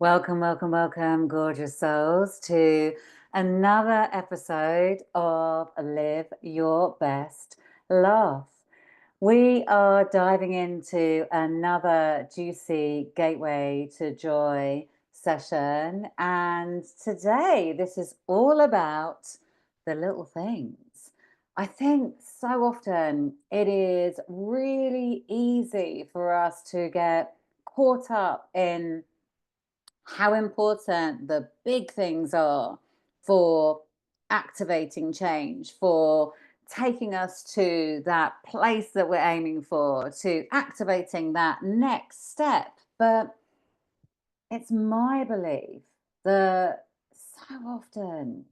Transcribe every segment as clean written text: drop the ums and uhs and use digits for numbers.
Welcome, welcome, welcome, gorgeous souls, to another episode of Live Your Best Life. We are diving into another juicy gateway to joy session, and today this is all about the little things. I think so often it is really easy for us to get caught up in how important the big things are for activating change, for taking us to that place that we're aiming for, to activating that next step. But it's my belief that so often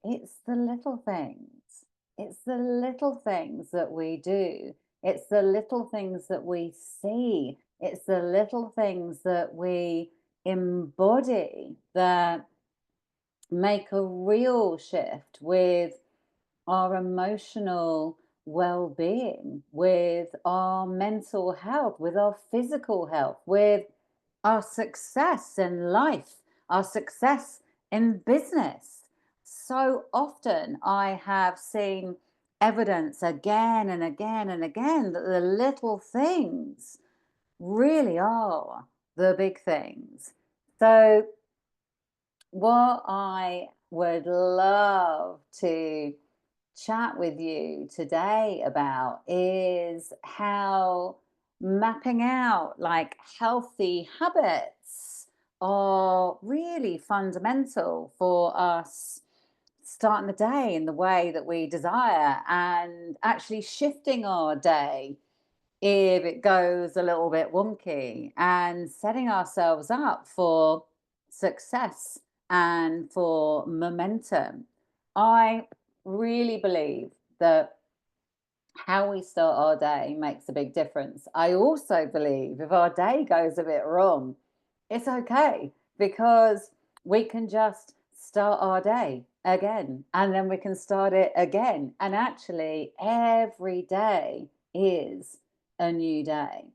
it's the little things. It's the little things that we do. It's the little things that we see. It's the little things that we embody that make a real shift with our emotional well being, with our mental health, with our physical health, with our success in life, our success in business. So often I have seen evidence again and again and again that the little things really are the big things. So, what I would love to chat with you today about is how mapping out like healthy habits are really fundamental for us starting the day in the way that we desire and actually shifting our day if it goes a little bit wonky and setting ourselves up for success and for momentum. I really believe that how we start our day makes a big difference. I also believe if our day goes a bit wrong, it's okay because we can just start our day again and then we can start it again. And actually, every day is a new day.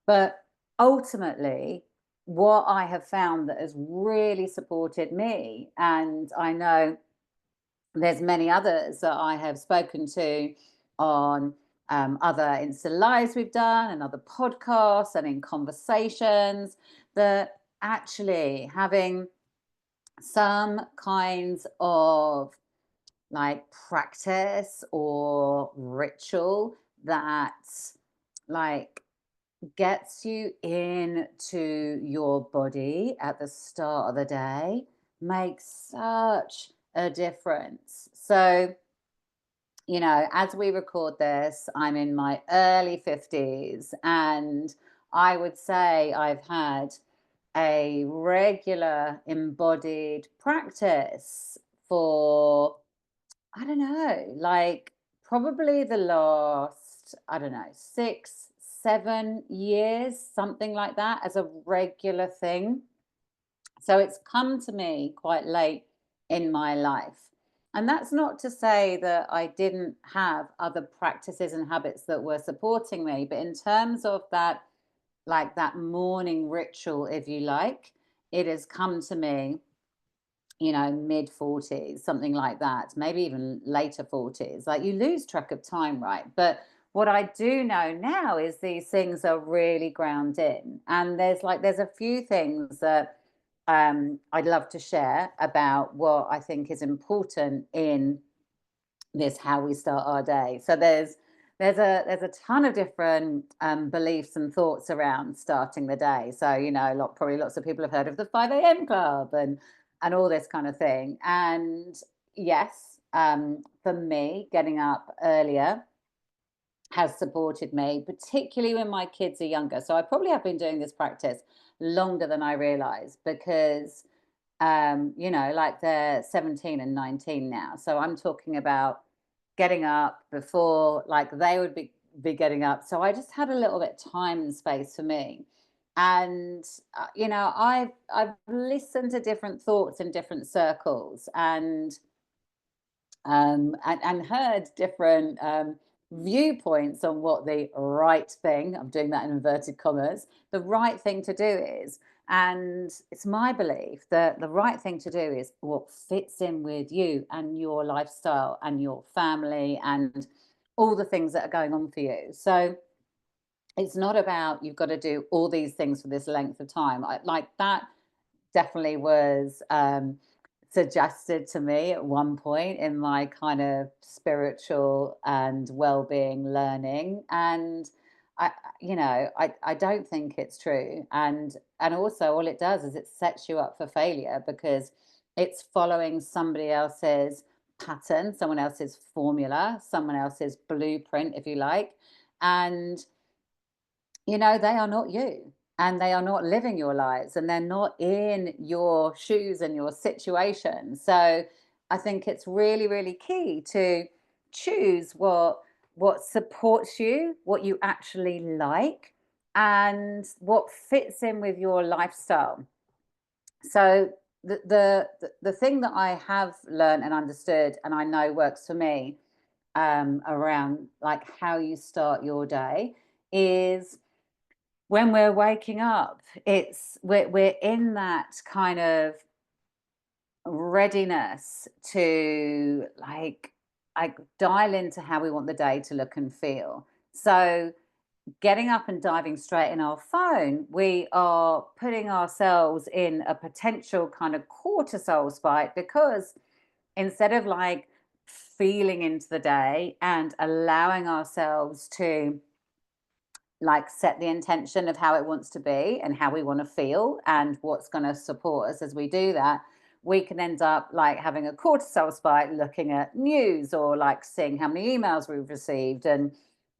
But ultimately, what I have found that has really supported me, and I know there's many others that I have spoken to on other Insta lives we've done and other podcasts and in conversations, that actually having some kinds of like practice or ritual that like gets you into your body at the start of the day makes such a difference. So, as we record this, I'm in my early 50s, and I would say I've had a regular embodied practice for, I don't know, like probably the last, I don't know, 6, 7 years, something like that, as a regular thing. So it's come to me quite late in my life. And that's not to say that I didn't have other practices and habits that were supporting me, but in terms of that, like that morning ritual, if you like, it has come to me, mid 40s, something like that, maybe even later 40s. Like you lose track of time, right? But what I do know now is these things are really ground in. And there's a few things that I'd love to share about what I think is important in this how we start our day. So there's a ton of different beliefs and thoughts around starting the day. So probably lots of people have heard of the 5 a.m. club and all this kind of thing. And yes, for me, getting up earlier has supported me, particularly when my kids are younger. So I probably have been doing this practice longer than I realized because like they're 17 and 19 now. So I'm talking about getting up before like they would be getting up. So I just had a little bit of time and space for me. And I've listened to different thoughts in different circles and heard different viewpoints on what the right thing, I'm doing that in inverted commas, the right thing to do is. And it's my belief that the right thing to do is what fits in with you and your lifestyle and your family and all the things that are going on for you. So it's not about you've got to do all these things for this length of time. Like that definitely was suggested to me at one point in my kind of spiritual and well-being learning. And I don't think it's true. And also all it does is it sets you up for failure because it's following somebody else's pattern, someone else's formula, someone else's blueprint, if you like. And they are not you and they are not living your lives and they're not in your shoes and your situation. So I think it's really, really key to choose what supports you, what you actually like, and what fits in with your lifestyle. So the thing that I have learned and understood and I know works for me around like how you start your day is when we're waking up, we're in that kind of readiness to like dial into how we want the day to look and feel. So getting up and diving straight in our phone, we are putting ourselves in a potential kind of cortisol spike because instead of like feeling into the day and allowing ourselves to like set the intention of how it wants to be and how we want to feel and what's going to support us as we do that, we can end up like having a cortisol spike looking at news or like seeing how many emails we've received and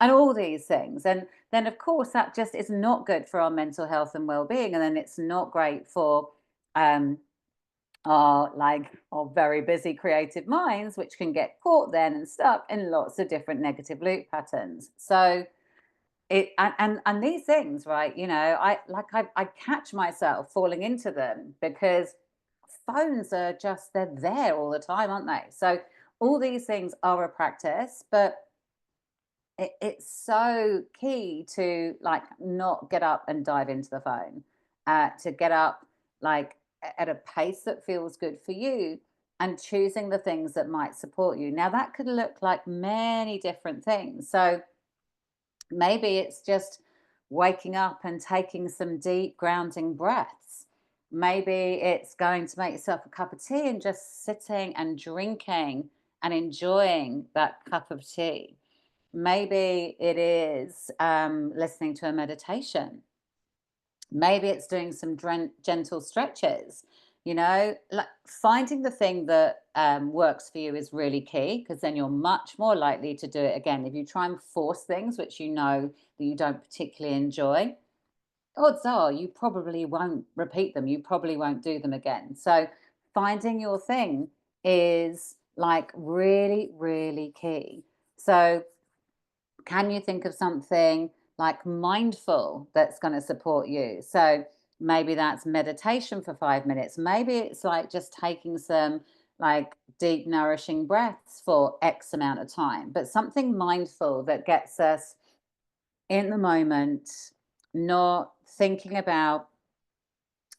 all these things. And then of course that just is not good for our mental health and well-being. And then it's not great for um our very busy creative minds, which can get caught then and stuck in lots of different negative loop patterns. So it and these things, right, I catch myself falling into them because phones are just they're there all the time, aren't they? So all these things are a practice, but it's so key to like not get up and dive into the phone, to get up like at a pace that feels good for you and choosing the things that might support you. Now that could look like many different things. So maybe it's just waking up and taking some deep grounding breaths. Maybe it's going to make yourself a cup of tea and just sitting and drinking and enjoying that cup of tea. Maybe it is listening to a meditation. Maybe it's doing some gentle stretches. Like finding the thing that works for you is really key because then you're much more likely to do it again. If you try and force things which you know that you don't particularly enjoy, odds are you probably won't repeat them. You probably won't do them again. So finding your thing is like really, really key. So can you think of something like mindful that's going to support you? So maybe that's meditation for 5 minutes. Maybe it's like just taking some like deep, nourishing breaths for X amount of time, but something mindful that gets us in the moment, not thinking about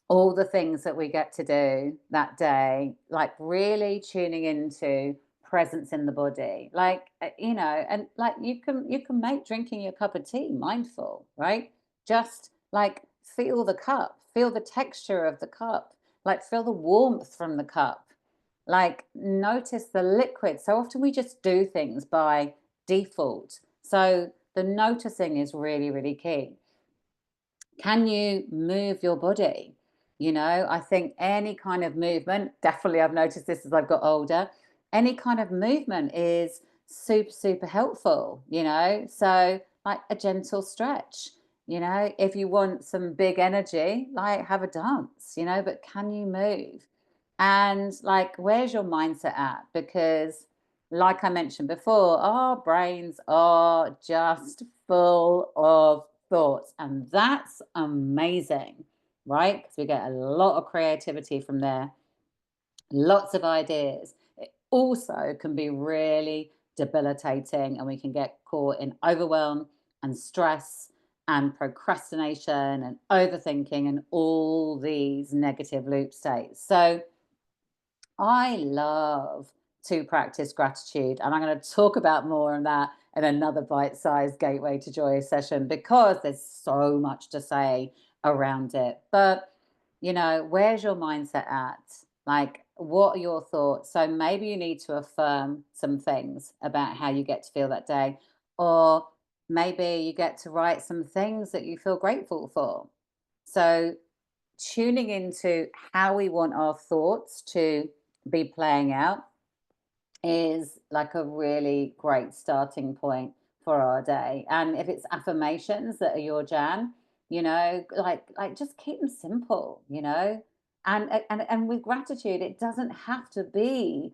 all the things that we get to do that day, like really tuning into presence in the body. And like you can make drinking your cup of tea mindful, right? Just like feel the cup, feel the texture of the cup, like feel the warmth from the cup. Like notice the liquid. So often we just do things by default. So the noticing is really, really key. Can you move your body? I think any kind of movement, definitely I've noticed this as I've got older, any kind of movement is super, super helpful, So like a gentle stretch, if you want some big energy, like have a dance, but can you move? And like, where's your mindset at? Because like I mentioned before, our brains are just full of thoughts, and that's amazing, right? Because we get a lot of creativity from there, lots of ideas. It also can be really debilitating, and we can get caught in overwhelm and stress and procrastination and overthinking and all these negative loop states. So I love to practice gratitude, and I'm going to talk about more on that in another bite-sized Gateway to Joy session because there's so much to say around it. But, where's your mindset at? Like, what are your thoughts? So maybe you need to affirm some things about how you get to feel that day, or maybe you get to write some things that you feel grateful for. So tuning into how we want our thoughts to be playing out is like a really great starting point for our day. And if it's affirmations that are your jam, like just keep them simple, and with gratitude, it doesn't have to be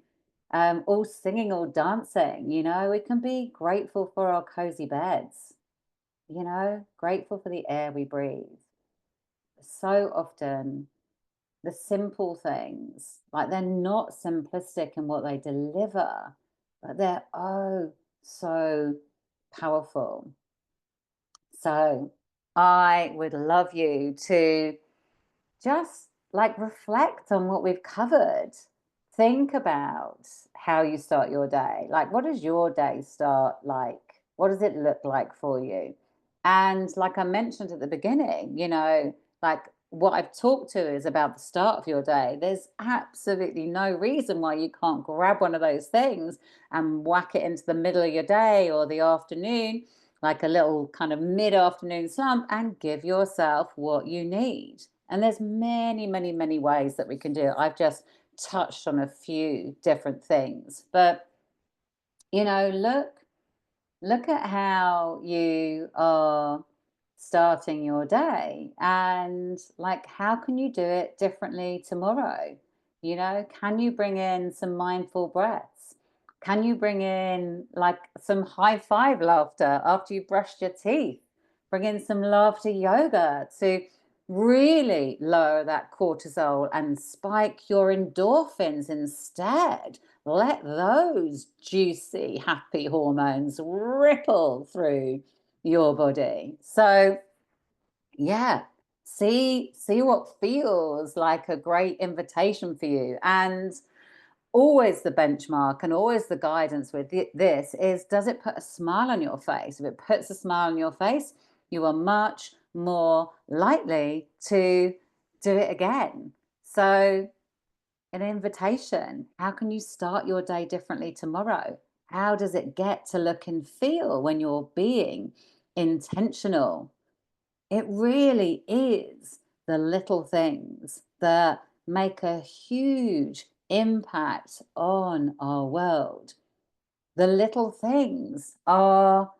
all singing or dancing. We can be grateful for our cozy beds, grateful for the air we breathe. So often the simple things, like they're not simplistic in what they deliver, but they're oh so powerful. So I would love you to just like reflect on what we've covered. Think about how you start your day. Like, what does your day start like? What does it look like for you? And like I mentioned at the beginning, like what I've talked to is about the start of your day. There's absolutely no reason why you can't grab one of those things and whack it into the middle of your day or the afternoon, like a little kind of mid-afternoon slump, and give yourself what you need. And there's many, many, many ways that we can do it. I've just touched on a few different things, but look at how you are starting your day, and like how can you do it differently tomorrow? Can you bring in some mindful breaths? Can you bring in like some high five laughter after you brushed your teeth? Bring in some laughter yoga to really lower that cortisol and spike your endorphins instead. Let those juicy, happy hormones ripple through your body. So, yeah, see what feels like a great invitation for you. And always the benchmark and always the guidance with this is, does it put a smile on your face? If it puts a smile on your face, you are much more likely to do it again. So an invitation. How can you start your day differently tomorrow? How does it get to look and feel when you're being intentional? It really is the little things that make a huge impact on our world. The little things are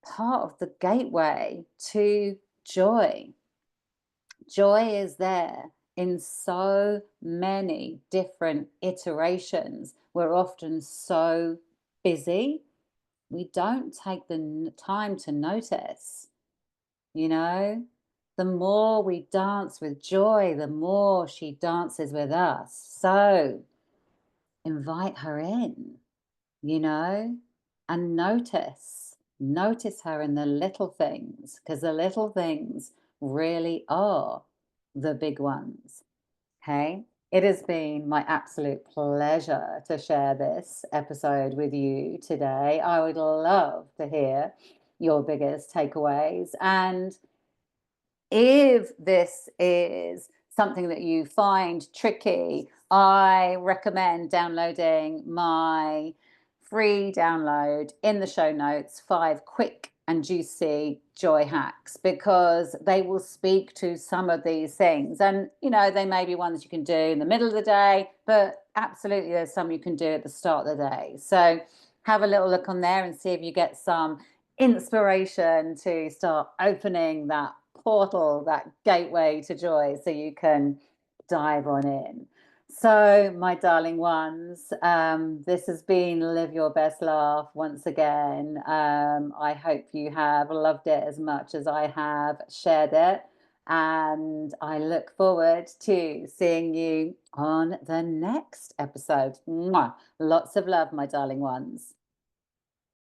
part of the gateway to joy. Joy is there in so many different iterations. We're often so busy, we don't take the time to notice. You know, the more we dance with joy, the more she dances with us. So invite her in, you know, and notice her in the little things, because the little things really are the big ones. Okay. It has been my absolute pleasure to share this episode with you today. I would love to hear your biggest takeaways. And if this is something that you find tricky, I recommend downloading my free download in the show notes, 5 quick and juicy joy hacks, because they will speak to some of these things. And, they may be ones you can do in the middle of the day, but absolutely there's some you can do at the start of the day. So have a little look on there and see if you get some inspiration to start opening that portal, that gateway to joy, so you can dive on in. So, my darling ones, this has been Live Your Best Laugh once again. I hope you have loved it as much as I have shared it. And I look forward to seeing you on the next episode. Mwah. Lots of love, my darling ones.